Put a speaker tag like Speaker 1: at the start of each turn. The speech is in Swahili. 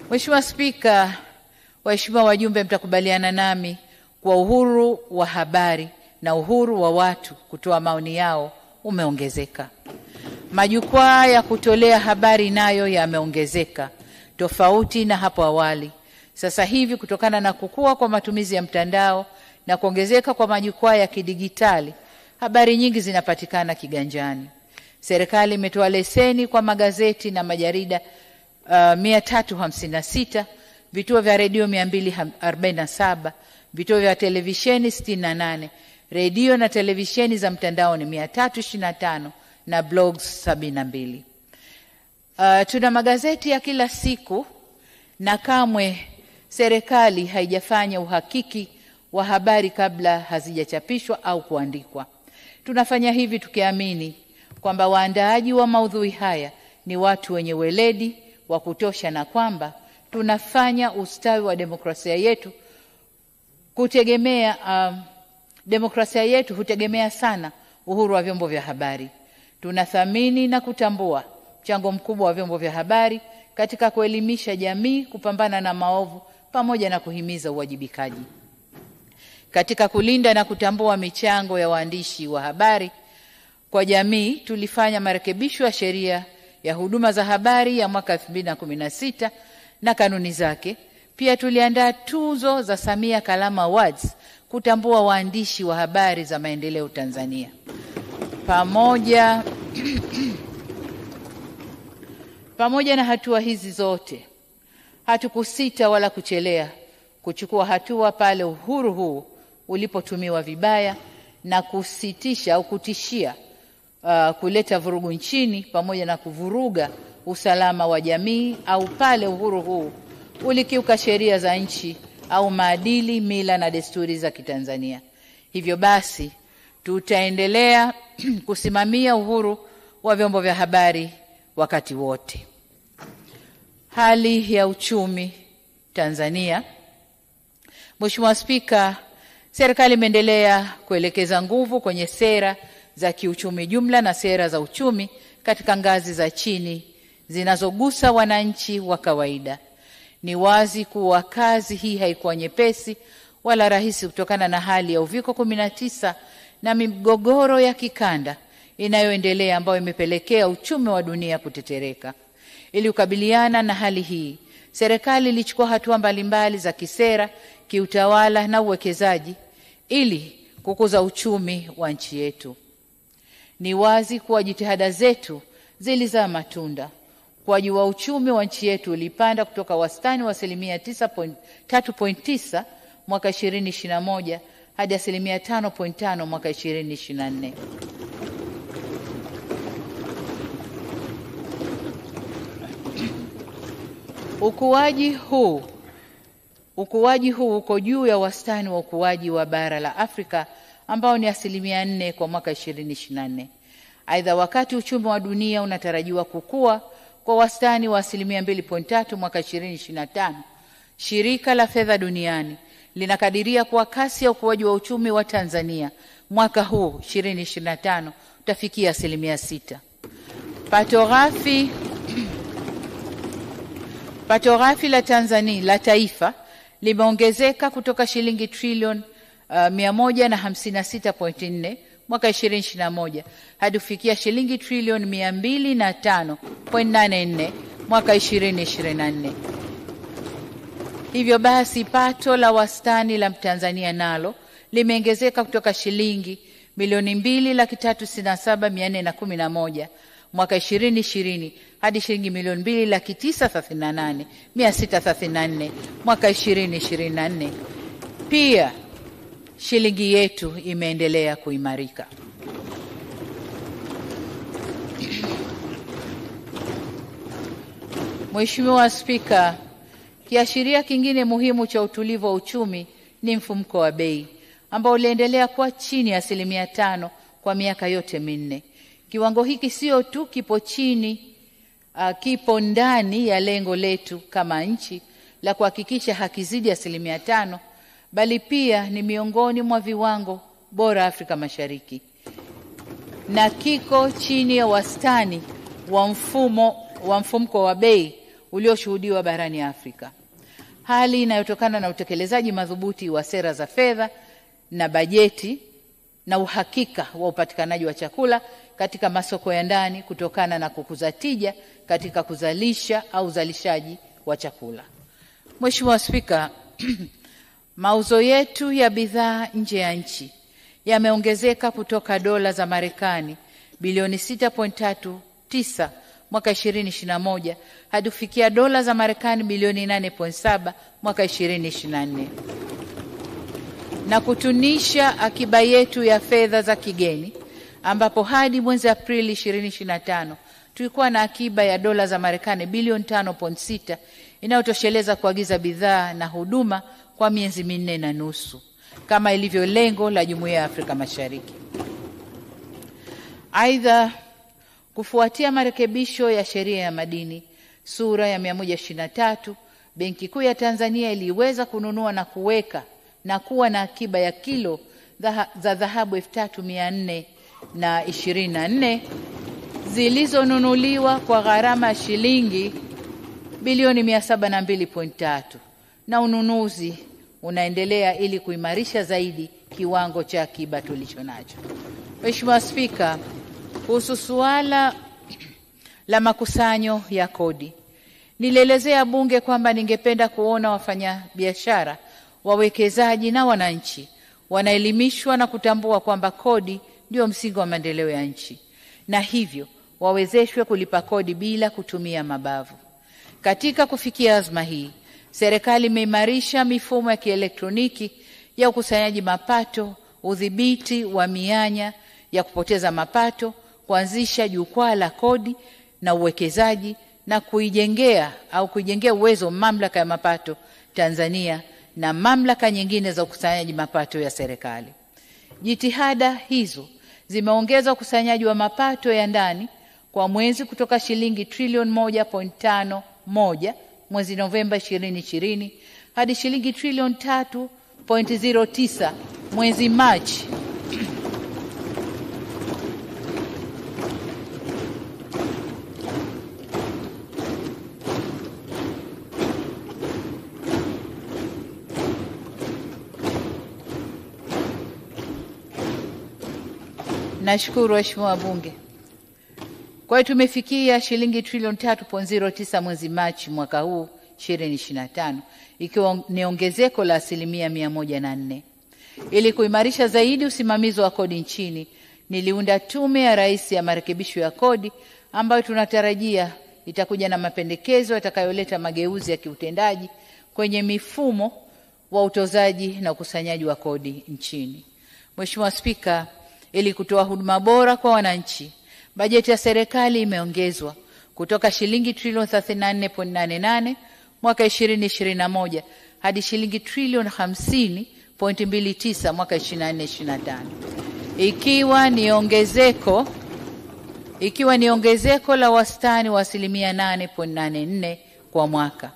Speaker 1: Mheshimiwa Spika, waheshimiwa wajumbe, mtakubaliana nami kwa uhuru wa habari na uhuru wa watu kutoa maoni yao umeongezeka. Majukwaa ya kutolea habari nayo yameongezeka tofauti na hapo awali. Sasa hivi kutokana na kukua kwa matumizi ya mtandao na kuongezeka kwa majukwaa ya kidigitali, habari nyingi zinapatikana kiganjani. Serikali imetoa leseni kwa magazeti na majarida 356, vituo vya redio 247, vituo vya televisheni 68, redio na televisheni za mtandao ni 325 na blogs 72. Tuna magazeti ya kila siku na kamwe serikali haijafanya uhakiki wa habari kabla hazijachapishwa au kuandikwa. Tunafanya hivi tukiamini kwamba waandaaji wa maudhui haya ni watu wenye weledi wa kutosha na kwamba tunafanya ustawi wa demokrasia yetu demokrasia yetu hutegemea sana uhuru wa vyombo vya habari. Tunathamini na kutambua mchango mkubwa wa vyombo vya habari katika kuelimisha jamii, kupambana na maovu pamoja na kuhimiza uwajibikaji. Katika kulinda na kutambua michango ya waandishi wa habari kwa jamii, tulifanya marekebisho ya sheria ya huduma za habari ya mwaka 2016 na kanuni zake. Pia tuliandaa tuzo za Samia Kalama Awards kutambua waandishi wa habari za maendeleo Tanzania. Pamoja na hatua hizi zote, hatukusita wala kuchelea kuchukua hatua pale uhuru huu ulipotumiwa vibaya na kusitisha au kutishia kuleta vurugu nchini pamoja na kuvuruga usalama wa jamii, au pale uhuru huu ulikiuka sheria za nchi au maadili, mila na desturi za Kitanzania. Hivyo basi, tutaendelea kusimamia uhuru wa vyombo vya habari wakati wote. Hali ya uchumi Tanzania. Mheshimiwa Spika, serikali imeendelea kuelekeza nguvu kwenye sera za kiuchumi jumla na sera za uchumi katika ngazi za chini zinazogusa wananchi wa kawaida. Ni wazi kuwa kazi hii haikuwa nyepesi wala rahisi kutokana na hali ya Uviko 19 na migogoro ya kikanda inayoendelea ambayo imepelekea uchumi wa dunia kutetereka. Ili kukabiliana na hali hii, serikali ilichukua hatua mbalimbali za kisera, kiutawala na uwekezaji ili kukuza uchumi wa nchi yetu. Ni wazi kuwa jitihada zetu zilizaa matunda. Ukuaji wa uchumi wa nchi yetu ulipanda kutoka wastani wa 3.9 mwaka 2021 hadi 5.5 mwaka 2024. Ukuaji huu uko juu ya wastani wa ukuaji wa bara la Afrika ambao ni 4% kwa mwaka 2024. Aidha, wakati uchumi wa dunia unatarajiwa kukua kwa wastani wa 2.3 mwaka 2025, Shirika la Fedha Duniani linakadiria kuwa kasi ya ukuaji wa uchumi wa Tanzania mwaka huu 2025 utafikia 6%. Pato ghafi la Tanzania la taifa limeongezeka kutoka shilingi trilioni 156.4 mwaka 2021 hadi kufikia shilingi trilioni 205.84 mwaka 2024. Hivyo basi, pato la wastani la Mtanzania nalo limeongezeka kutoka shilingi milioni 2,367,411 mwaka 2020 hadi shilingi milioni 2,938,634 mwaka 2024. Pia shilingi yetu imeendelea kuimarika. Mheshimiwa Spika, kiashiria kingine muhimu cha utulivu wa uchumi ni mfumuko wa bei ambao uliendelea kuwa chini ya 5% kwa miaka yote minne. Kiwango hiki sio tu kipo ndani ya lengo letu kama nchi la kuhakikisha hakizidi 5%, bali pia ni miongoni mwa viwango bora Afrika Mashariki, na kiko chini ya wastani wa mfumuko wa bei ulioshuhudiwa barani Afrika, hali inayotokana na utekelezaji madhubuti wa sera za fedha na bajeti na uhakika wa upatikanaji wa chakula katika masoko ya ndani kutokana na kukuza tija katika kuzalisha au uzalishaji wa chakula. Mheshimiwa Spika, mauzo yetu ya bidhaa nje ya nchi yameongezeka kutoka dola za Marekani bilioni 6.39 mwaka 2021 hadi kufikia dola za Marekani bilioni 8.7 mwaka 2024, na kutunisha akiba yetu ya fedha za kigeni ambapo hadi mwezi Aprili 2025 tulikuwa na akiba ya dola za Marekani bilioni 5.6 inayotosheleza kuagiza bidhaa na huduma kwa miezi 4.5 kama ilivyo lengo la Jumuiya ya Afrika Mashariki. Aidha, kufuatia marekebisho ya sheria ya madini sura ya 123, Benki Kuu ya Tanzania iliweza kununua na kuweka na kuwa na akiba ya kilo za dhahabu 3424 zilizonunuliwa kwa gharama ya shilingi bilioni 702.3, na ununuzi unaendelea ili kuimarisha zaidi kiwango cha akiba tulichonacho. Mheshimiwa Spika, kuhusu suala la makusanyo ya kodi, nilielezea Bunge kwamba ningependa kuona wafanyabiashara, wawekezaji na wananchi wanaelimishwa na kutambua kwamba kodi ndio msingi wa maendeleo ya nchi, na hivyo wawezeshwe kulipa kodi bila kutumia mabavu. Katika kufikia azma hii, serikali imeimarisha mifumo ya kielektroniki ya ukusanyaji mapato, udhibiti wa mianya ya kupoteza mapato, kuanzisha jukwaa la kodi na uwekezaji na kuijengea uwezo mamlaka ya mapato Tanzania na mamlaka nyingine za ukusanyaji mapato ya serikali. Jitihada hizo zimeongeza ukusanyaji wa mapato ya ndani kwa mwezi kutoka shilingi trilioni 1.51 mwezi Novemba 2020 hadi shilingi trilioni 3.09 mwezi Machi Nashukuru waheshimiwa wabunge. Kwa hiyo tumefikia shilingi trilioni 3.09 mwezi Machi mwaka huu 2025, ikiwa ni ongezeko la 104%. Ili kuimarisha zaidi usimamizi wa kodi nchini, niliunda tume ya Rais ya marekebisho ya kodi ambayo tunatarajia itakuja na mapendekezo yatakayoleta mageuzi ya kiutendaji kwenye mifumo wa utozaji na ukusanyaji wa kodi nchini. Mheshimiwa Spika, ili kutoa huduma bora kwa wananchi, bajeti ya serikali imeongezwa kutoka shilingi trilioni 34.88 mwaka 2021 hadi shilingi trilioni 50.29 mwaka 2024/25, ikiwa ni ongezeko la wastani wa 8.84% kwa mwaka.